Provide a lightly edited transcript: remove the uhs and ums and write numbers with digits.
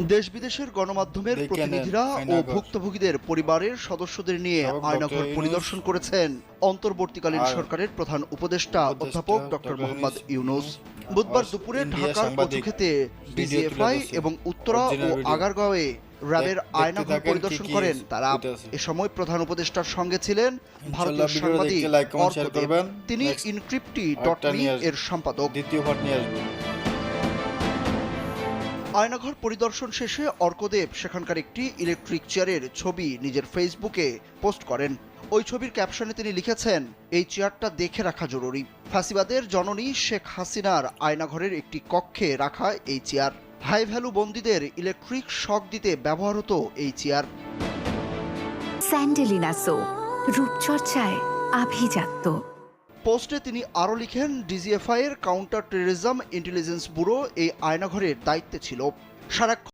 দেশ বিদেশের গণমাধ্যমের প্রতিনিধিরা ও ভুক্তভোগীদের পরিবারের সদস্যদের নিয়ে আয়নাঘর পরিদর্শন করেছেন অন্তর্বর্তীকালীন সরকারের প্রধান উপদেষ্টা অধ্যাপক ডক্টর মোহাম্মদ ইউনূস। বুধবার দুপুরে ঢাকার কচুক্ষেতে ডিজিএফআই এবং উত্তরা ও আগারগাঁওয়ে র্যাবের আয়নাঘর পরিদর্শন করেন তারা। এ সময় প্রধান উপদেষ্টার সঙ্গে ছিলেন ভারতীয় সাংবাদিক অর্কদেব। তিনি ইনক্রিপ্টি.মি এর সম্পাদক। আয়নাঘর পরিদর্শন শেষে অর্কদেব সেখানকার একটি ইলেকট্রিক চেয়ারের ছবি নিজের ফেসবুকে পোস্ট করেন। ওই ছবির ক্যাপশনে তিনি লিখেছেন, এই চেয়ারটা দেখে রাখা জরুরি। ফ্যাসিবাদের জননী শেখ হাসিনার আয়নাঘরের একটি কক্ষে রাখা এই চেয়ার। হাই ভ্যালু বন্দীদের ইলেকট্রিক শক দিতে ব্যবহার হতো এই চেয়ার। স্যান্ডেলিনা সো, রূপচর্চায় আভিজাত্য। পোস্টে তিনি আরও লিখেন, ডিজিএফআই এর কাউন্টার টেররিজম ইন্টেলিজেন্স ব্যুরো এই আয়নাঘরের দায়িত্বে ছিল। সারাক্ষণ